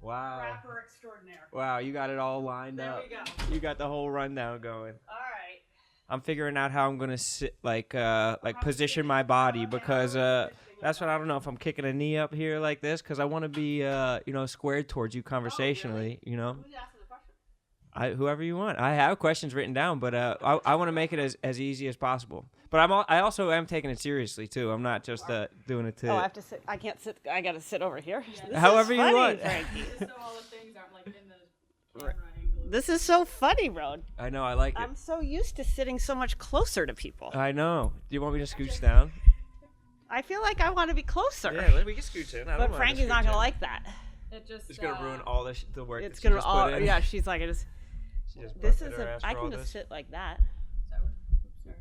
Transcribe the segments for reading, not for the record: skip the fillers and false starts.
Wow. Rapper extraordinaire. Wow, you got it all lined up. There we go. You got the whole rundown going. All right. I'm figuring out how I'm gonna sit, position my body because that's what I don't know if I'm kicking a knee up here like this because I want to be squared towards you conversationally. You know, Who's asking the question? whoever you want. I have questions written down, but I want to make it as easy as possible. But I also am taking it seriously too. I'm not just doing it to. Oh, I have to sit. I can't sit. I got to sit over here. Yeah. However you funny, want. Frankie. So all the things aren't like in the camera angle. This is so funny, Rone. I know. I like it. I'm so used to sitting so much closer to people. I know. Do you want me to scooch down? I feel like I want to be closer. Yeah, we can scooch in. I don't But mind Frankie's not scooching. going to like that. It just It's gonna ruin all the work. It's that going she to just put in. yeah, she's like, She just this busted is her ass I for all can just this. sit like that. Sorry.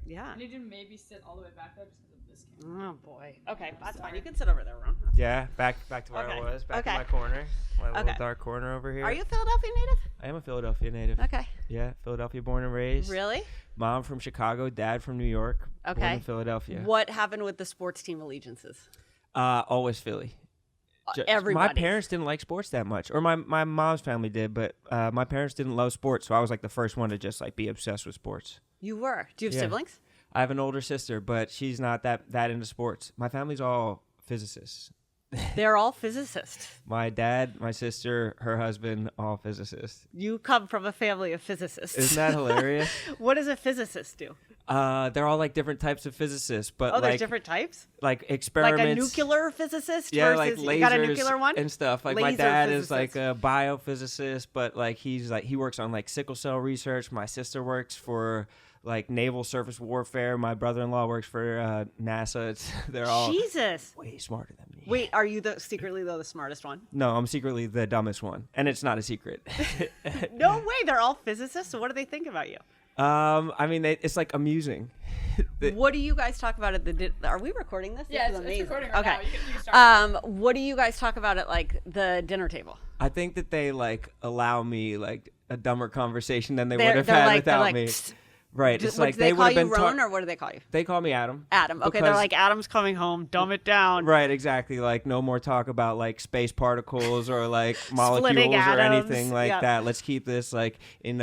Yeah. I need you to maybe sit all the way back there just because of this camera. Oh boy. Okay, that's fine. You can sit over there, Ron. Yeah, back to where Okay. I was. Back Okay. in my corner. My little Okay. dark corner over here. Are you a Philadelphia native? I am a Philadelphia native. Okay. Yeah, Philadelphia born and raised. Really? Mom from Chicago, dad from New York. Born Okay. in Philadelphia. What happened with the sports team allegiances? Always Philly. Everybody. My parents didn't like sports that much, or my mom's family did, but my parents didn't love sports, so I was like the first one to just like be obsessed with sports. You were. Do you have Yeah. siblings? I have an older sister, but she's not that into sports. My family's all physicists. They're all physicists. My dad, my sister, her husband, all physicists. You come from a family of physicists. Isn't that hilarious? What does a physicist do? They're all like different types of physicists, but Oh, there's like different types? like experiments. Like a nuclear physicist yeah, versus like lasers you got a nuclear one? and stuff. Like my Laser dad is like physicist. a biophysicist, but like he works on like sickle cell research. My sister works for like naval surface warfare. My brother-in-law works for NASA. They're all Jesus. way smarter than me. Wait, are you secretly the smartest one? No, I'm secretly the dumbest one, and it's not a secret. No way, they're all physicists. So what do they think about you? I mean, it's like amusing. What do you guys talk about at the? Are we recording this? Yeah, This is it's amazing. recording right Okay. now. You can start. What do you guys talk about at like the dinner table? I think that they like allow me like a dumber conversation than they They're- would have they're had like- without they're like, me. "Psst." Right. Do It's like they would call have you been Rone or what do they call you? They call me Adam. Adam. Okay, they're because- like Adam's coming home. Dumb it down. Right, exactly. Like no more talk about like space particles or like molecules Splitting or atoms, anything like yeah. that. Let's keep this like in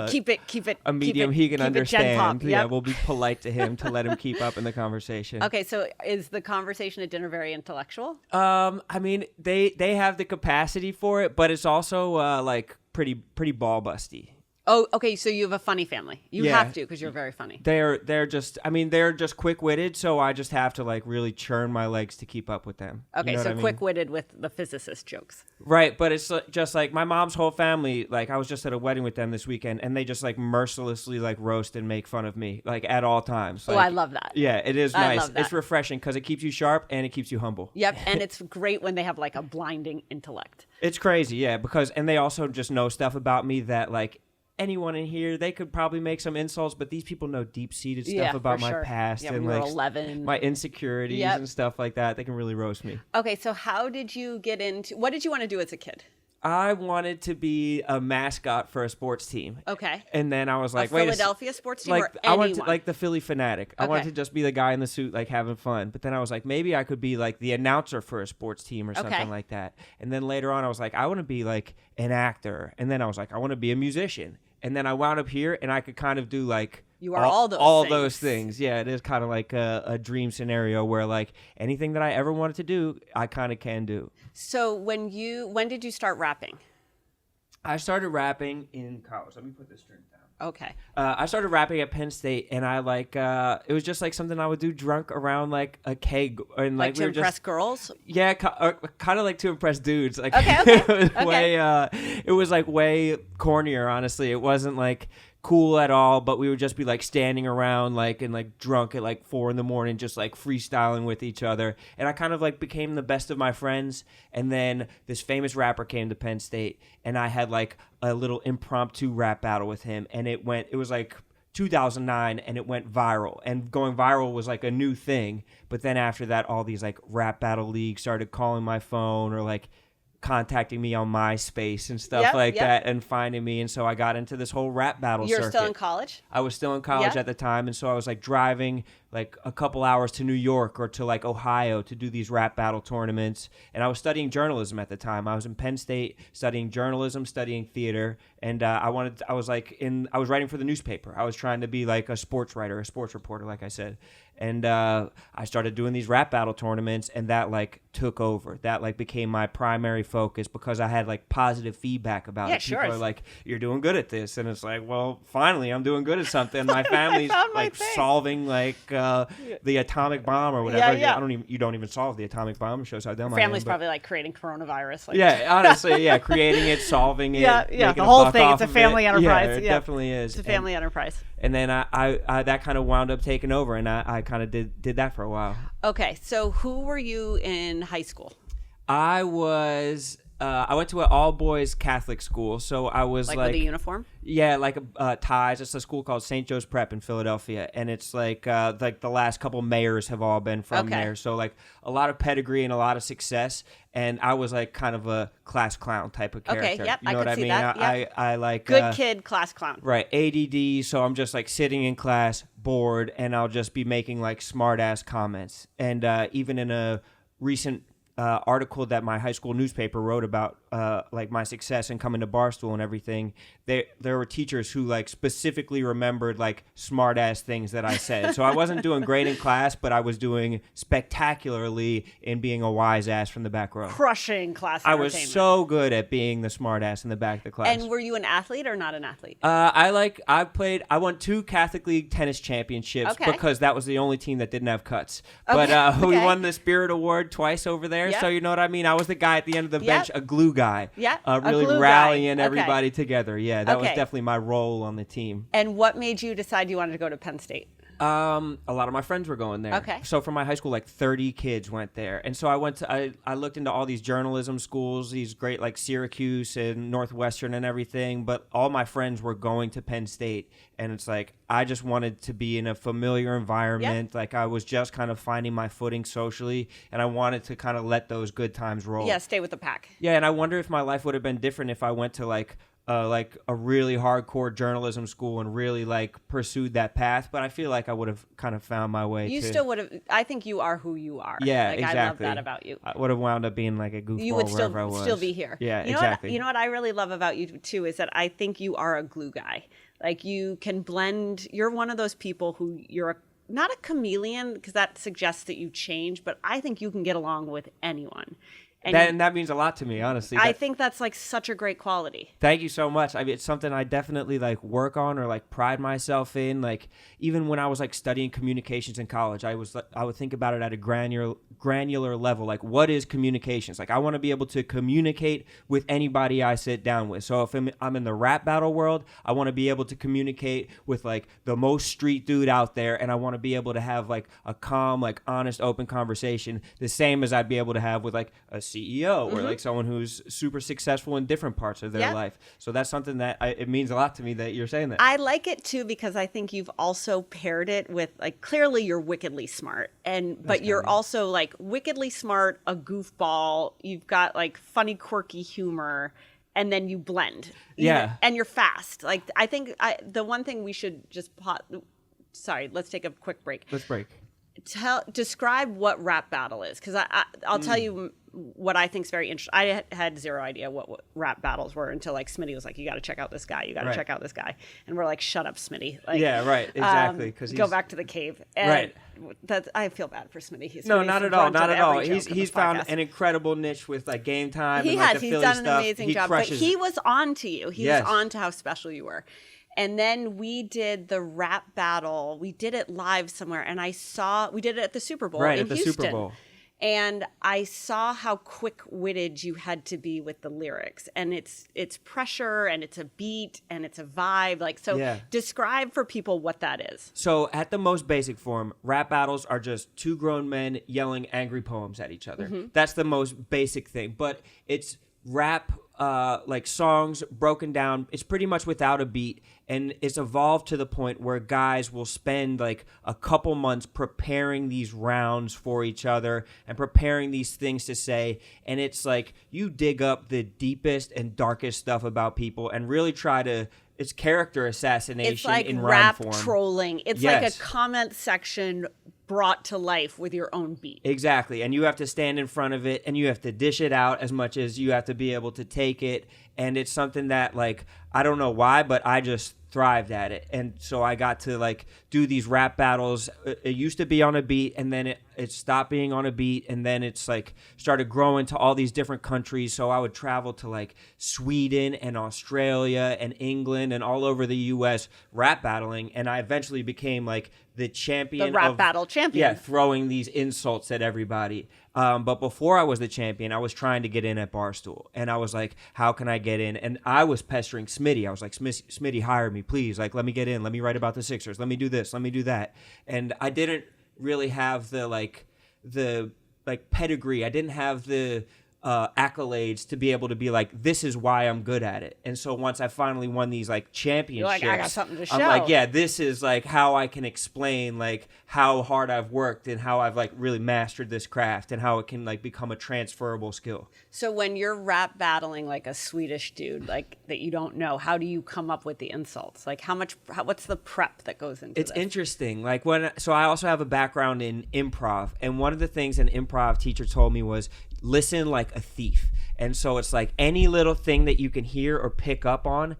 Keep it. a medium he can keep it Gen Pop. understand. Yeah, Yep. we'll be polite to him to let him keep up in the conversation. Okay, so is the conversation at dinner very intellectual? I mean, they have the capacity for it, but it's also like pretty ball busty. Oh, okay. So you have a funny family. You Yeah. have to because you're very funny. They're just they're just quick-witted, so I just have to like really churn my legs to keep up with them. You Okay, know so what I mean? quick-witted with the physicist jokes. Right, but it's just like my mom's whole family, like I was just at a wedding with them this weekend and they just like mercilessly like roast and make fun of me like at all times. Oh, Like, I love that. Yeah, it is I nice. love that. It's refreshing because it keeps you sharp and it keeps you humble. Yep, and it's great when they have like a blinding intellect. It's crazy, yeah, and they also just know stuff about me that like anyone in here, they could probably make some insults, but these people know deep-seated stuff Yeah, about for my sure. past Yeah, and when you like were 11. my insecurities Yep. and stuff like that. They can really roast me. Okay, so how did you get into? What did you want to do as a kid? I wanted to be a mascot for a sports team. Okay. And then I was like, A wait Philadelphia sports team like or I wanted anyone? to, like the Philly fanatic. I wanted Okay. to just be the guy in the suit, like having fun. But then I was like, maybe I could be like the announcer for a sports team or something Okay. like that. And then later on, I was like, I want to be like an actor. And then I was like, I want to be a musician. And then I wound up here, and I could kind of do like You are all those things. Yeah, it is kind of like a dream scenario where like anything that I ever wanted to do, I kind of can do. So when did you start rapping? I started rapping in college. Let me put this drink down. Okay. I started rapping at Penn State, and I like it was just like something I would do drunk around like a keg, and Like like to we were impress just girls? yeah, kind of like to impress dudes. Like Okay, okay, it was okay. way it was like way cornier. Honestly, it wasn't like cool at all. But we would just be like standing around like and like drunk at like 4 a.m, just like freestyling with each other. And I kind of like became the best of my friends. And then this famous rapper came to Penn State, and I had like a little impromptu rap battle with him, and it was like 2009, and it went viral, and going viral was like a new thing. But then after that, all these like rap battle leagues started calling my phone, or like contacting me on MySpace and stuff that and finding me. And so I got into this whole rap battle circuit. You're still in college? I was still in college at the time. And so I was like driving like a couple hours to New York or to like Ohio to do these rap battle tournaments. And I was studying journalism at the time. I was in Penn State studying journalism, studying theater. And I was writing for the newspaper. I was trying to be like a sports writer, a sports reporter, like I said. And I started doing these rap battle tournaments, and that like took over. That like became my primary focus because I had like positive feedback about it. Sure. People are like, "You're doing good at this," and it's like, well, finally, I'm doing good at something. My family's like solving like the atomic bomb or whatever. You don't even solve the atomic bomb. It shows how dumb I am. Family's probably like creating coronavirus. Like. Yeah, honestly, creating it, solving it. The whole thing. It's a family enterprise. Yeah, it definitely is. It's a family enterprise. And then I that kind of wound up taking over, and I kind of did that for a while. Okay, so who were you in high school? I went to an all-boys Catholic school, so I was like with a uniform? Yeah, like ties. It's a school called St. Joe's Prep in Philadelphia, and it's like the last couple mayors have all been from there. So like a lot of pedigree and a lot of success, and I was like kind of a class clown type of character. Okay, yep, you know I what I see mean? that. Yep. I like good kid, class clown. Right, ADD. So I'm just like sitting in class, bored, and I'll just be making like smart ass comments. And even in a recent article that my high school newspaper wrote about like my success and coming to Barstool and everything, there were teachers who like specifically remembered like smart ass things that I said. So I wasn't doing great in class, but I was doing spectacularly in being a wise ass from the back row. Crushing class I entertainment. was so good at being the smart ass in the back of the class. And were you an athlete or not an athlete? I won 2 Catholic League tennis championships because that was the only team that didn't have cuts. But we won the Spirit Award twice over there. So you know what I mean? I was the guy at the end of the bench, a glue guy. Yeah. Really glue rallying guy. everybody together. Yeah, that was definitely my role on the team. And what made you decide you wanted to go to Penn State? A lot of my friends were going there. Okay. So from my high school, like 30 kids went there. And so I looked into all these journalism schools, these great like Syracuse and Northwestern and everything. But all my friends were going to Penn State. And it's like, I just wanted to be in a familiar environment. Like I was just kind of finding my footing socially. And I wanted to kind of let those good times roll. Yeah, stay with the pack. Yeah. And I wonder if my life would have been different if I went to like a really hardcore journalism school and really like pursued that path, but I feel like I would have kind of found my way. You still would have. I think you are who you are. Yeah, like, exactly. I love that about you. I would have wound up being like a goofball you would wherever I was. still be here. Yeah, you know exactly. You know what I really love about you too is that I think you are a glue guy. Like you can blend. You're one of those people who not a chameleon because that suggests that you change, but I think you can get along with anyone. And that means a lot to me, honestly. I think that's like such a great quality. Thank you so much. I mean, it's something I definitely like work on or like pride myself in. Like even when I was like studying communications in college, I would think about it at a granular level. Like what is communications? Like I want to be able to communicate with anybody I sit down with. So if I'm in the rap battle world, I want to be able to communicate with like the most street dude out there, and I want to be able to have like a calm, like honest, open conversation, the same as I'd be able to have with like a CEO or like someone who's super successful in different parts of their life. So that's something that it means a lot to me that you're saying that. I like it too because I think you've also paired it with like clearly you're wickedly smart but you're also like wickedly smart, a goofball. You've got like funny, quirky humor, and then you blend. And you're fast. Like I think the one thing we should just sorry, let's take a quick break. Let's break. Describe what rap battle is, because I'll tell you what I think is very interesting. I had zero idea what rap battles were until like Smitty was like, "You got to check out this guy. You got to check out this guy," and we're like, "Shut up, Smitty!" Like, yeah, right, exactly. Because go back to the cave. And I feel bad for Smitty. Not at all. He's found an incredible niche with like Game Time. He and, has. Like, the He's Philly done an stuff. amazing job. But he was on to you. He was on to how special you were. And then we did the rap battle. We did it live somewhere, and we did it at the Super Bowl in Houston. Super Bowl. And I saw how quick-witted you had to be with the lyrics, and it's pressure, and it's a beat, and it's a vibe. Like describe for people what that is. So at the most basic form, rap battles are just two grown men yelling angry poems at each other. Mm-hmm. That's the most basic thing, but it's rap like songs broken down. It's pretty much without a beat, and it's evolved to the point where guys will spend like a couple months preparing these rounds for each other and preparing these things to say. And it's like you dig up the deepest and darkest stuff about people and really try to. It's character assassination It's like in rap rhyme form. trolling. It's like a comment section brought to life with your own beat. Exactly. And you have to stand in front of it and you have to dish it out as much as you have to be able to take it. And it's something that, like, I don't know why, but I just thrived at it. And so I got to, like, do these rap battles. It used to be on a beat, and then it stopped being on a beat, and then it's, like, started growing to all these different countries. So I would travel to, like, Sweden and Australia and England and all over the U.S. rap battling, and I eventually became, like, the champion. The rap battle champion. Yeah, throwing these insults at everybody. But before I was the champion, I was trying to get in at Barstool. And I was like, how can I get in? And I was pestering Smitty. I was like, Smitty, hire me, please. Like, let me get in. Let me write about the Sixers. Let me do this. Let me do that. And I didn't really have the pedigree. I didn't have the accolades to be able to be like, this is why I'm good at it. And so once I finally won these like championships, You're like, I got something to show. I'm like, yeah, this is like how I can explain like how hard I've worked and how I've like really mastered this craft and how it can like become a transferable skill. So when you're rap battling like a Swedish dude like that you don't know, how do you come up with the insults? Like what's the prep that goes into It's this? interesting. Like so I also have a background in improv, and one of the things an improv teacher told me was listen like a thief. And so it's like any little thing that you can hear or pick up on,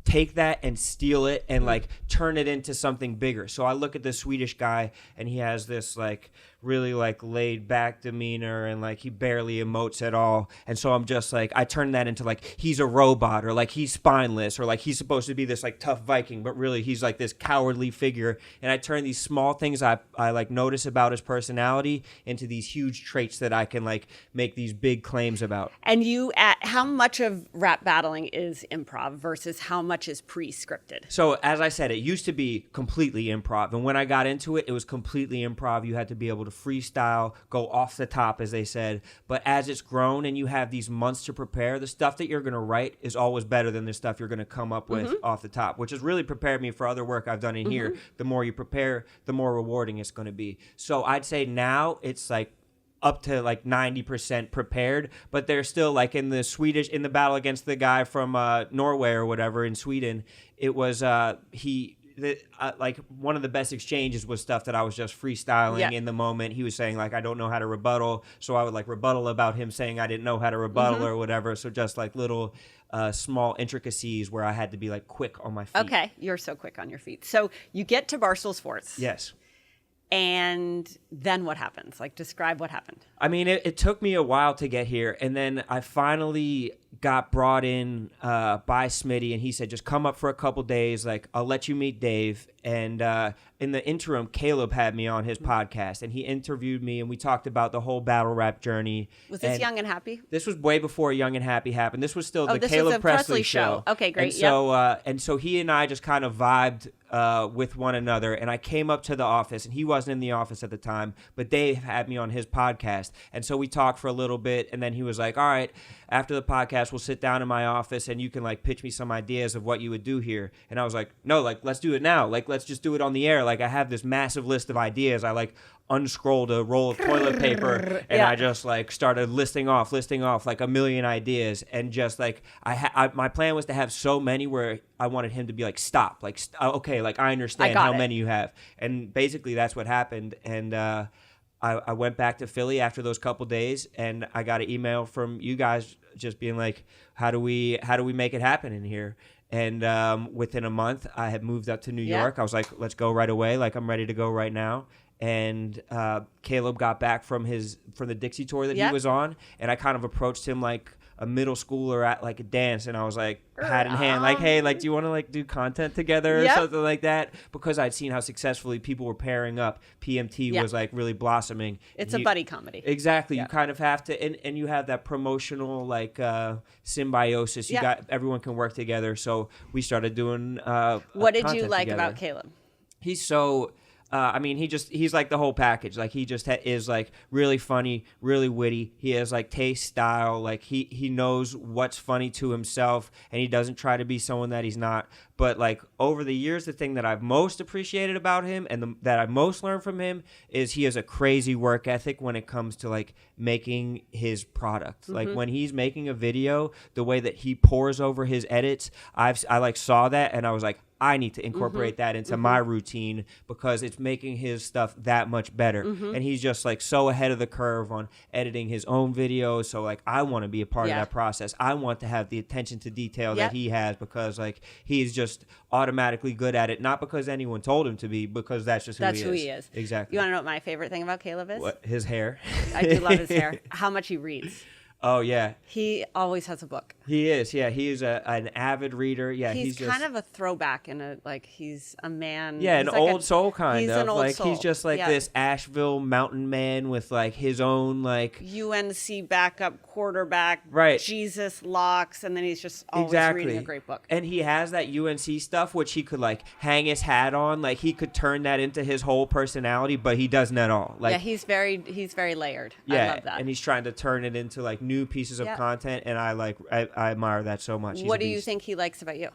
take that and steal it and like turn it into something bigger. So I look at this Swedish guy and he has this like really like laid back demeanor and like he barely emotes at all. And so I'm just like, I turn that into like he's a robot or like he's spineless or like he's supposed to be this like tough Viking, but really he's like this cowardly figure. And I turn these small things I like notice about his personality into these huge traits that I can like make these big claims about. And how much of rap battling is improv versus how much is pre-scripted? So as I said, it used to be completely improv. And when I got into it, it was completely improv. You had to be able to freestyle, go off the top, as they said. But as it's grown and you have these months to prepare, the stuff that you're going to write is always better than the stuff you're going to come up with off the top, which has really prepared me for other work I've done in here. The more you prepare, the more rewarding it's going to be. So I'd say now it's like up to like 90% prepared, but they're still like in the battle against the guy from Norway or whatever in Sweden. It was like one of the best exchanges was stuff that I was just freestyling in the moment. He was saying like, I don't know how to rebuttal. So I would like rebuttal about him saying I didn't know how to rebuttal or whatever. So just like little small intricacies where I had to be like quick on my feet. Okay. You're so quick on your feet. So you get to Barstool Sports. Yes. And then what happens? Like describe what happened. I mean, it took me a while to get here. And then I finally got brought in by Smitty, and he said, just come up for a couple days. Like, I'll let you meet Dave. And in the interim, Caleb had me on his podcast, and he interviewed me, and we talked about the whole battle rap journey. Was this Young and Happy? This was way before Young and Happy happened. This was still the this Caleb was a Presley show. Okay, great. And so he and I just kind of vibed with one another, and I came up to the office, and he wasn't in the office at the time, but Dave had me on his podcast, and so we talked for a little bit, and then he was like, all right, after the podcast, we'll sit down in my office, and you can like pitch me some ideas of what you would do here. And I was like, no, like let's do it now. Like let's just do it on the air. Like I have this massive list of ideas. I like unscrolled a roll of toilet paper, and I just like started listing off like a million ideas, and just like my plan was to have so many where I wanted him to be like, stop, like okay, like I understand how many you have, and basically that's what happened. And I went back to Philly after those couple days, and I got an email from you guys just being like, how do we make it happen in here? And within a month, I had moved up to New York. I was like, let's go right away. Like I'm ready to go right now. And Caleb got back from the Dixie tour that he was on, and I kind of approached him like a middle schooler at like a dance, and I was like hat in hand, like, hey, like do you want to like do content together or something like that? Because I'd seen how successfully people were pairing up. PMT was like really blossoming. It's a buddy comedy. Exactly. You kind of have to, and you have that promotional like symbiosis. You got everyone can work together. So we started doing what did you like together. about Caleb? He's so I mean, he's like the whole package. Like he just is like really funny, really witty. He has like taste, style. Like he knows what's funny to himself, and he doesn't try to be someone that he's not. But like over the years, the thing that I've most appreciated about him and that I most learned from him is he has a crazy work ethic when it comes to like making his product. Like when he's making a video, the way that he pours over his edits, I like saw that and I was like, I need to incorporate that into my routine because it's making his stuff that much better. And he's just like so ahead of the curve on editing his own videos. So like I want to be a part of that process. I want to have the attention to detail that he has because like he's just automatically good at it. Not because anyone told him to be, because that's just who he is. Exactly. You want to know what my favorite thing about Caleb is? What? His hair. I do love his hair. How much he reads. Oh, yeah. He always has a book. He is, yeah. He's an avid reader. Yeah, he's kind of a throwback in a, like, he's a man. Yeah, an like old soul kind he's of. An old like, soul. He's just like this Asheville mountain man with, like, his own, like... UNC backup quarterback, right. Jesus locks, and then he's just always reading a great book. And he has that UNC stuff, which he could, like, hang his hat on. Like, he could turn that into his whole personality, but he doesn't at all. Like, yeah, he's very layered. Yeah, I love that. And he's trying to turn it into, like, new pieces of content, and I admire that so much. What do you think he likes about you?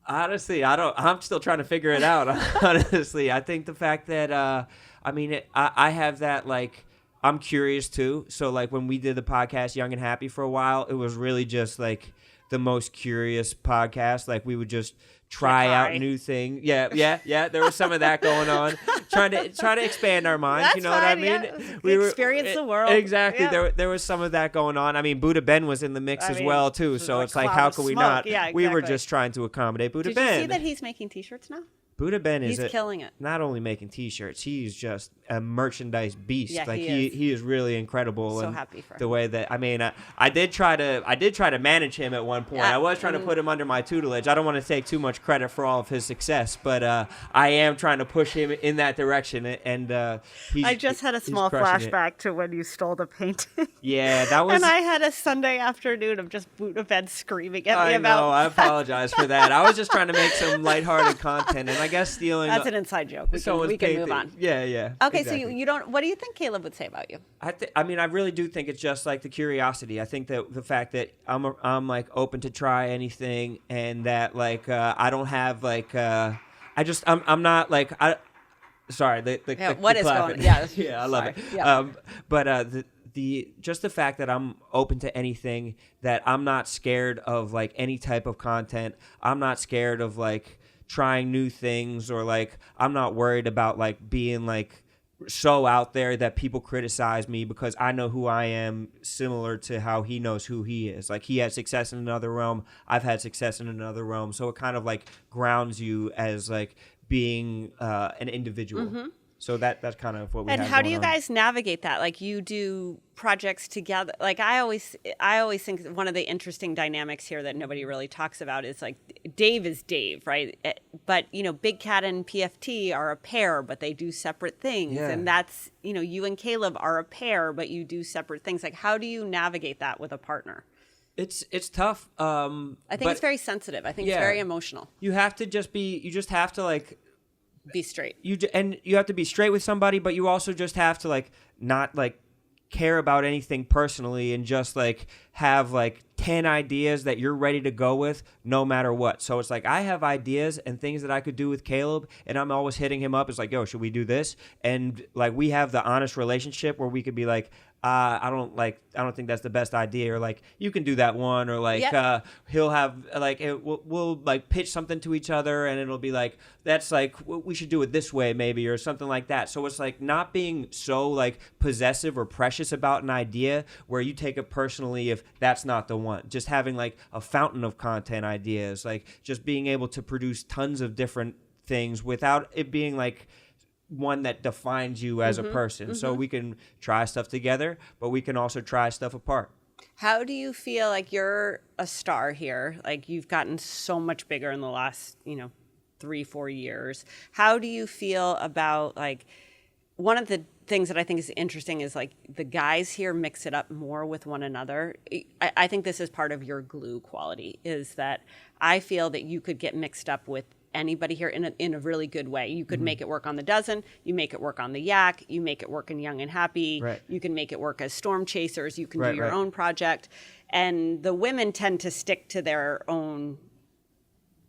Honestly, I'm still trying to figure it out. Honestly, I think the fact that I have that, like, I'm curious too. So like when we did the podcast Young and Happy for a while, it was really just like the most curious podcast. Like we would just try out new things. Yeah. There was some of that going on. trying to expand our minds. That's you know fine, what I mean? Yeah. We experience the world. Exactly. Yeah. There was some of that going on. I mean, Buddha Ben was in the mix as well too. So it's like, how could we not? Yeah, exactly. We were just trying to accommodate Buddha Ben. Did you see that he's making T-shirts now? Buddha Ben is killing it. Not only making T-shirts, he's just a merchandise beast. Yeah, like he is really incredible. So happy for him. The way that I did try to manage him at one point. I was trying to put him under my tutelage. I don't want to take too much credit for all of his success, but I am trying to push him in that direction. And I just had a small flashback to when you stole the painting. Yeah, that was. And I had a Sunday afternoon of just Buddha Ben screaming at me about. I apologize for that. I was just trying to make some lighthearted content, and I guess stealing. That's an inside joke. We can move on. Yeah. Okay, exactly. So you don't. What do you think Caleb would say about you? I really do think it's just like the curiosity. I think that the fact that I'm like open to try anything, and that like I don't have like I'm not like sorry. What is going? Yeah, yeah, I love it. Yeah. But the fact that I'm open to anything, that I'm not scared of like any type of content. I'm not scared of like trying new things, or like I'm not worried about like being like so out there that people criticize me, because I know who I am, similar to how he knows who he is. Like he had success in another realm, I've had success in another realm, so it kind of like grounds you as like being an individual. So that's kind of what we have. And how do you guys navigate that? Like you do projects together. Like I always think one of the interesting dynamics here that nobody really talks about is like Dave is Dave, right? But Big Cat and PFT are a pair, but they do separate things. Yeah. And that's you and Caleb are a pair, but you do separate things. Like how do you navigate that with a partner? It's tough. I think it's very sensitive. I think it's very emotional. You just have to like be straight. You have to be straight with somebody, but you also just have to like not like care about anything personally, and just like have like 10 ideas that you're ready to go with no matter what. So it's like I have ideas and things that I could do with Caleb, and I'm always hitting him up. It's like, yo, should we do this? And like we have the honest relationship where we could be like, I don't think that's the best idea, or like you can do that one, or like he'll have like we'll like pitch something to each other, and it'll be like, that's like we should do it this way maybe, or something like that. So it's like not being so like possessive or precious about an idea where you take it personally if that's not the one. Just having like a fountain of content ideas, like just being able to produce tons of different things without it being like one that defines you as a person. So we can try stuff together, but we can also try stuff apart. How do you feel like you're a star here? Like you've gotten so much bigger in the last, 3-4 years. How do you feel about like one of the things that I think is interesting is like the guys here mix it up more with one another. I think this is part of your glue quality, is that I feel that you could get mixed up with anybody here in a really good way. You could make it work on the dozen. You make it work on the yak. You make it work in Young and Happy. Right. You can make it work as storm chasers. You can do Right, your right. own project. And the women tend to stick to their own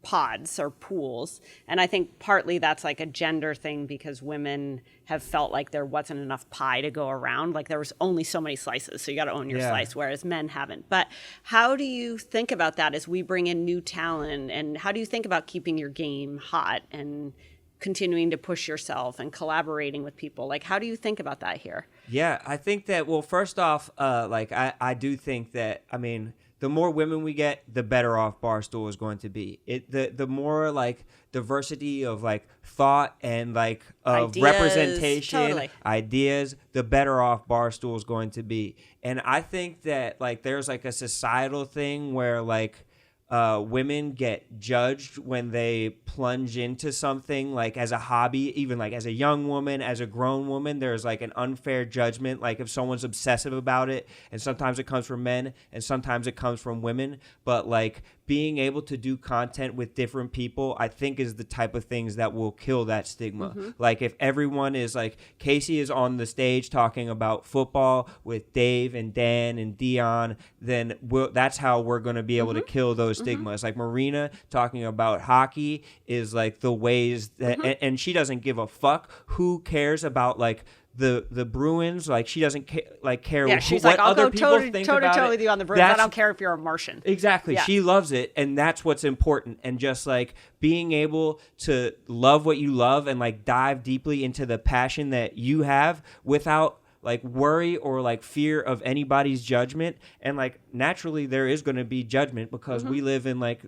pods or pools. And I think partly that's like a gender thing because women have felt like there wasn't enough pie to go around. Like there was only so many slices, so you got to own your Yeah. slice, whereas men haven't. But how do you think about that as we bring in new talent? And how do you think about keeping your game hot and continuing to push yourself and collaborating with people? Like, how do you think about that here? Yeah, I think that, well, first off, like I do think that, I mean, the more women we get, the better off Barstool is going to be. The more like diversity of like thought and like of Ideas, representation, totally. ideas, the better off Barstool is going to be. And I think that like there's like a societal thing where like women get judged when they plunge into something like as a hobby, even like as a young woman, as a grown woman, there's like an unfair judgment. Like if someone's obsessive about it, and sometimes it comes from men and sometimes it comes from women, but like being able to do content with different people, I think is the type of things that will kill that stigma. Like if everyone is like, Casey is on the stage talking about football with Dave and Dan and Dion, then that's how we're going to be able to kill those stigmas. Like Marina talking about hockey is like the ways that, and she doesn't give a fuck. Who cares about like the Bruins? Like she doesn't care Yeah, she's what like, I'll other go people toe think to about toe it. with you on the Bruins. I don't care if you're a Martian. Exactly. Yeah. She loves it, and that's what's important. And just like being able to love what you love and like dive deeply into the passion that you have without like worry or like fear of anybody's judgment. And like naturally there is going to be judgment because we live in like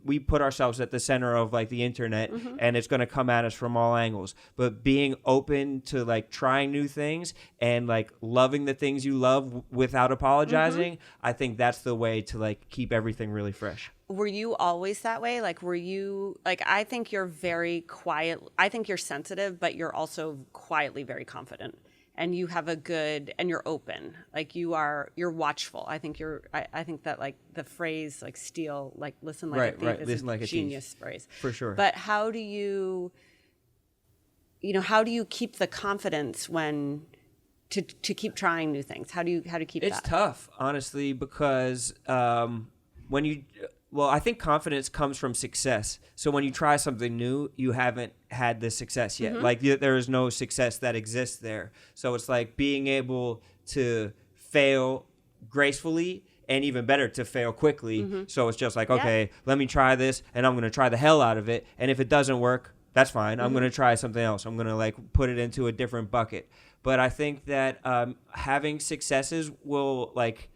we put ourselves at the center of like the internet, and it's going to come at us from all angles. But being open to like trying new things and like loving the things you love without apologizing, I think that's the way to like keep everything really fresh. Were you always that way? Like, were you like, I think you're very quiet. I think you're sensitive, but you're also quietly very confident. And you have and you're open. Like you're watchful. I think I think that like the phrase like steal, like listen like a thief is Listen like a genius phrase. For sure. But how do you keep the confidence when to keep trying new things? How do you keep It's that? tough, honestly, because when you, well, I think confidence comes from success. So when you try something new, you haven't had the success yet. Like there is no success that exists there. So it's like being able to fail gracefully and even better to fail quickly. So it's just like, okay, let me try this and I'm going to try the hell out of it. And if it doesn't work, that's fine. I'm going to try something else. I'm going to like put it into a different bucket. But I think that having successes will like,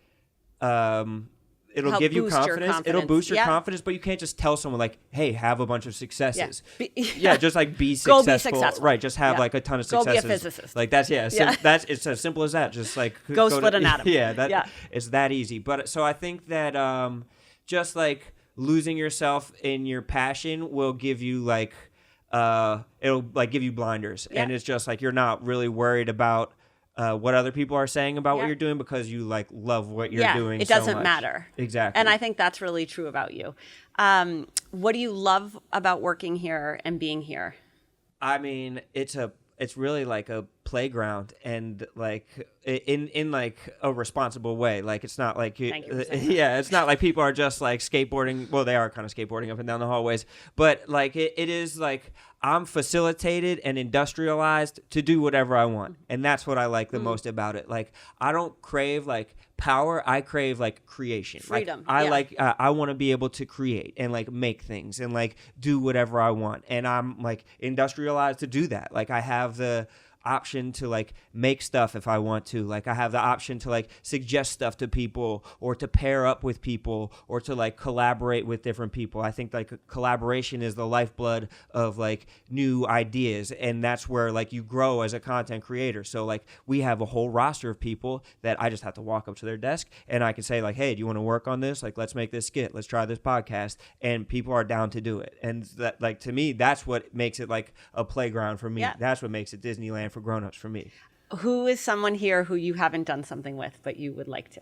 it'll Help give you boost your confidence. It'll boost your Yeah. confidence, but you can't just tell someone like, hey, have a bunch of successes. Yeah. Just like be Go successful. be successful. Right, just have Yeah. like a ton of Go be a successes. physicist. Like that's, Yeah. it's as simple as that. Just like Go split an atom. Yeah, it's that easy. But so I think that just like losing yourself in your passion will give you like, it'll like give you blinders. Yeah. And it's just like, you're not really worried about what other people are saying about what you're doing because you like love what you're doing. It so doesn't much. matter. Exactly. And I think that's really true about you. What do you love about working here and being here? I mean, it's really like a playground, and like in like a responsible way. Like it's not like Thank you for saying that. yeah, it's not like people are just like skateboarding. Well, they are kind of skateboarding up and down the hallways, but like it is like I'm facilitated and industrialized to do whatever I want, and that's what I like the most about it. Like I don't crave like power, I crave like creation, Freedom. Like, I want to be able to create and like make things and like do whatever I want, and I'm like industrialized to do that. Like I have the option to like make stuff if I want to. Like I have the option to like suggest stuff to people or to pair up with people or to like collaborate with different people. I think like collaboration is the lifeblood of like new ideas, and that's where like you grow as a content creator. So like we have a whole roster of people that I just have to walk up to their desk and I can say like, hey, do you want to work on this? Like let's make this skit, let's try this podcast, and people are down to do it. And that, like, to me, that's what makes it like a playground for me. Yeah. That's what makes it Disneyland for grown-ups for me. Who is someone here who you haven't done something with, but you would like to?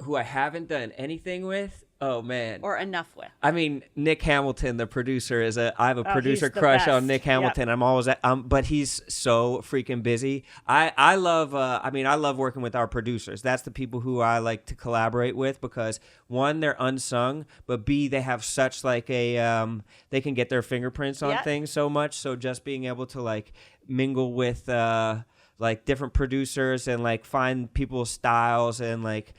Who I haven't done anything with, Oh man. or enough with? I mean, Nick Hamilton, the producer, I have a producer he's the crush best. on Nick Hamilton. Yep. I'm always but he's so freaking busy. I love I love working with our producers. That's the people who I like to collaborate with because one, they're unsung, but B, they have such like a they can get their fingerprints on Yep. things so much. So just being able to like mingle with like different producers and like find people's styles and like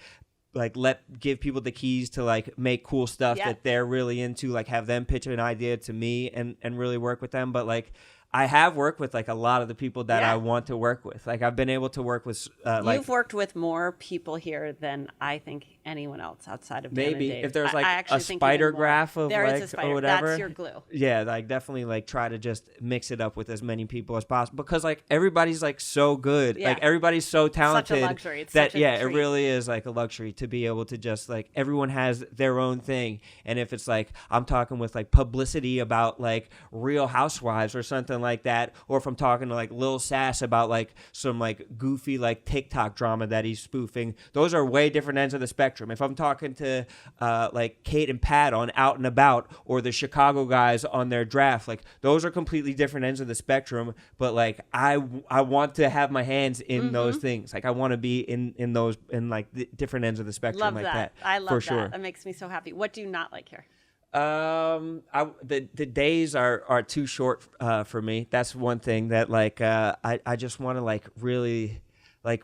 give people the keys to like make cool stuff Yep. that they're really into, like have them pitch an idea to me and really work with them. But like I have worked with like a lot of the people that Yeah. I want to work with. Like I've been able to work with You've worked with more people here than I think anyone else outside of Dan and maybe Dave. if there's I like actually a think spider even more. graph of There is like a spider. or whatever. That's your glue. Yeah, like definitely like try to just mix it up with as many people as possible because like everybody's like so good. Yeah. Like everybody's so talented. luxury. It's that such a it treat. really is like a luxury to be able to just like everyone has their own thing. And if it's like I'm talking with like publicity about like Real Housewives or something like that, or if I'm talking to like Lil Sass about like some like goofy like TikTok drama that he's spoofing, those are way different ends of the spectrum. If I'm talking to like Kate and Pat on Out and About or the Chicago guys on their draft, like those are completely different ends of the spectrum. But like I want to have my hands in those things. Like I want to be in those in like the different ends of the spectrum. Love like that. that. I love for that. sure. That makes me so happy. What do you not like here? The days are too short for me. That's one thing that like I just want to like really like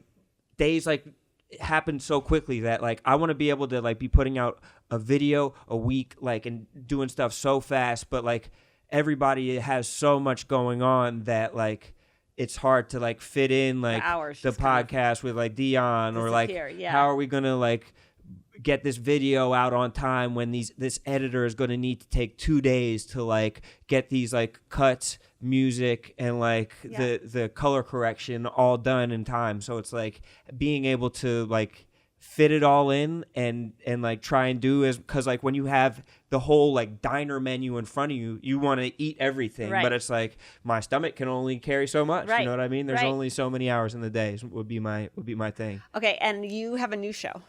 days like happen so quickly that like I want to be able to like be putting out a video a week like and doing stuff so fast, but like everybody has so much going on that like it's hard to like fit in like hours the just kind of podcast with like Dion or like disappear, yeah. how are we gonna like get this video out on time when this editor is going to need to take 2 days to like get these like cuts, music, and like Yeah. the color correction all done in time. So it's like being able to like fit it all in and like try and do is because like when you have the whole like diner menu in front of you, you want to eat everything, Right. but it's like my stomach can only carry so much. Right. You know what I mean? There's Right. only so many hours in the day. Would be my thing. Okay, and you have a new show.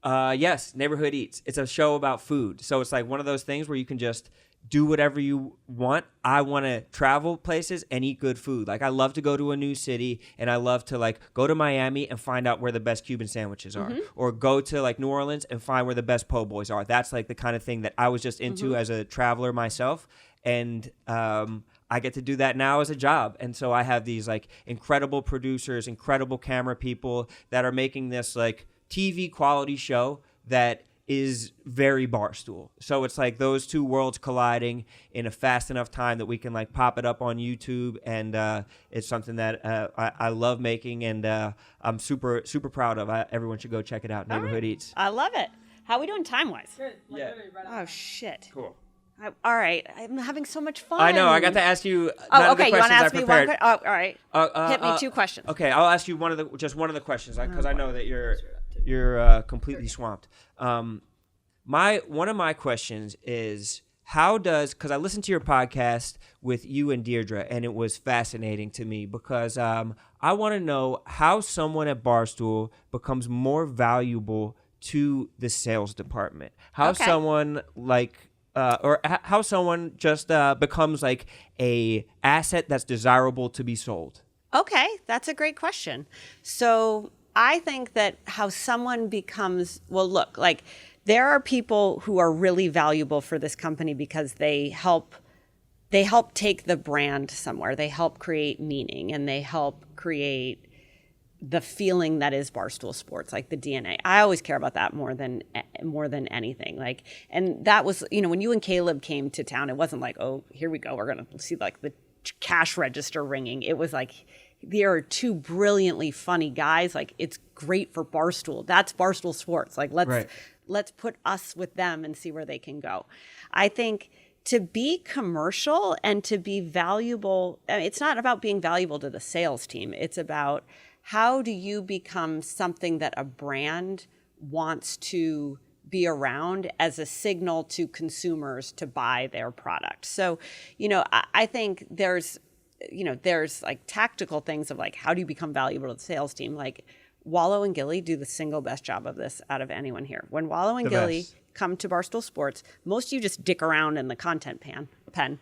Yes, Neighborhood Eats. It's a show about food. So it's like one of those things where you can just do whatever you want. I want to travel places and eat good food. Like I love to go to a new city and I love to like go to Miami and find out where the best Cuban sandwiches are or go to like New Orleans and find where the best po' boys are. That's like the kind of thing that I was just into as a traveler myself. And I get to do that now as a job. And so I have these like incredible producers, incredible camera people that are making this like TV quality show that is very Barstool. So it's like those two worlds colliding in a fast enough time that we can like pop it up on YouTube. And it's something that I love making and I'm super, super proud of. Everyone should go check it out. Neighborhood Eats. I love it. How are we doing time-wise? Good. Like, Yeah. literally right Oh, on. shit. Cool. All right. I'm having so much fun. I know. I got to ask you Oh, none of the okay. You want questions to I ask me one prepared. question? Oh, all right. Hit me 2 questions. Okay, I'll ask you one of the questions because I know that you're completely swamped. One of my questions is because I listened to your podcast with you and Deirdre and it was fascinating to me because I want to know how someone at Barstool becomes more valuable to the sales department. How Okay. someone like how someone just becomes like a asset that's desirable to be sold. Okay, that's a great question. So I think that how someone becomes, well, look, like there are people who are really valuable for this company because they help take the brand somewhere. They help create meaning and they help create the feeling that is Barstool Sports, like the DNA. I always care about that more than anything. Like, and that was, when you and Caleb came to town, it wasn't like, oh, here we go, we're gonna see like the cash register ringing. It was like, there are 2 brilliantly funny guys. Like, it's great for Barstool. That's Barstool Sports. Like, let's put us with them and see where they can go. I think to be commercial and to be valuable, it's not about being valuable to the sales team. It's about how do you become something that a brand wants to be around as a signal to consumers to buy their product. So, I think there's like tactical things of like, how do you become valuable to the sales team? Like Wallow and Gilly do the single best job of this out of anyone here. When Wallow and The Gilly best. come to Barstool Sports, most of you just dick around in the content pen.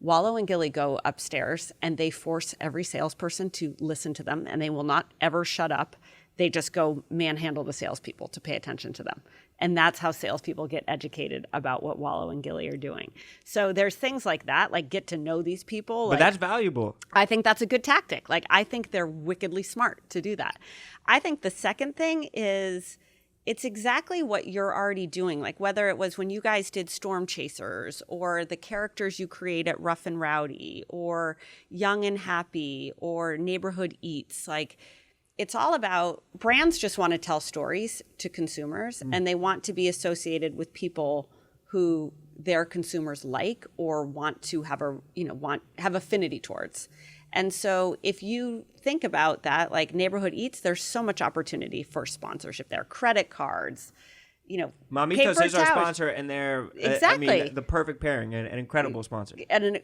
Wallow and Gilly go upstairs and they force every salesperson to listen to them, and they will not ever shut up. They just go manhandle the salespeople to pay attention to them. And that's how salespeople get educated about what Wallow and Gilly are doing. So there's things like that, like get to know these people. But that's valuable. I think that's a good tactic. Like, I think they're wickedly smart to do that. I think the second thing is it's exactly what you're already doing. Like, whether it was when you guys did Storm Chasers, or the characters you create at Rough and Rowdy, or Young and Happy, or Neighborhood Eats, like, it's all about brands just want to tell stories to consumers, and they want to be associated with people who their consumers like or want to have have affinity towards. And so if you think about that, like Neighborhood Eats, there's so much opportunity for sponsorship there. Credit cards, Mamitos paper is our towels. sponsor, and they're Exactly. the perfect pairing, an incredible sponsor. And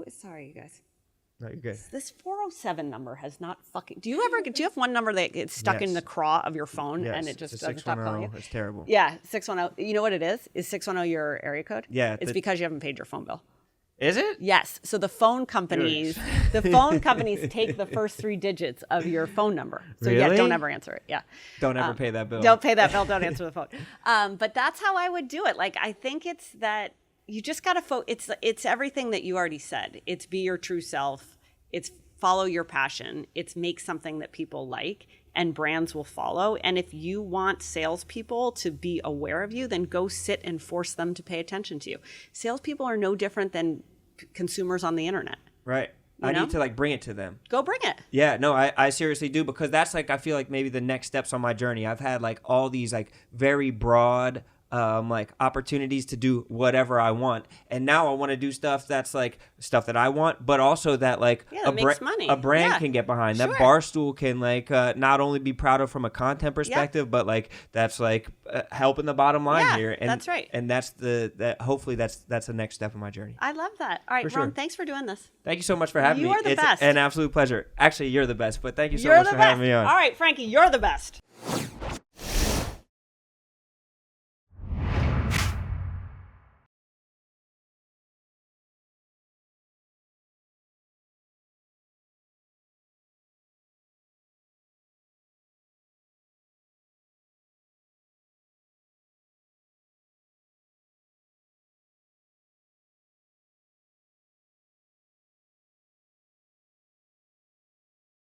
sorry, you guys. No, you're good. This 407 number has not fucking. Do you have one number that gets stuck in Yes. the craw of your phone Yes, and it just it's a doesn't stop calling you? 610. It's terrible. Yeah, 610. You know what it is? Is 610 your area code? Yeah, It's because you haven't paid your phone bill. Is it? Yes. So the phone companies take the first 3 digits of your phone number. So yeah, Really? don't ever answer it. Yeah. Don't ever pay that bill. Don't pay that bill. Don't answer the phone. But that's how I would do it. Like, I think it's that you just got to it's everything that you already said. It's be your true self. It's follow your passion. It's make something that people like, and brands will follow. And if you want salespeople to be aware of you, then go sit and force them to pay attention to you. Salespeople are no different than consumers on the internet. Right. You I know? need to bring it to them. Go bring it. Yeah, no, I seriously do, because that's I feel like maybe the next steps on my journey. I've had all these very broad opportunities to do whatever I want, and now I want to do stuff that's stuff that I want, but also that that makes money. a brand Yeah. can get behind. Sure. That Barstool can not only be proud of from a content perspective, but that's helping the bottom line Yeah, here. And that's right. And that's hopefully that's the next step in my journey. I love that. All right, For sure. Ron, thanks for doing this. Thank you so much for having me. You are the It's best. an absolute pleasure. Actually, you're the best, but thank you so You're much the for best. having me on. All right, Frankie, you're the best.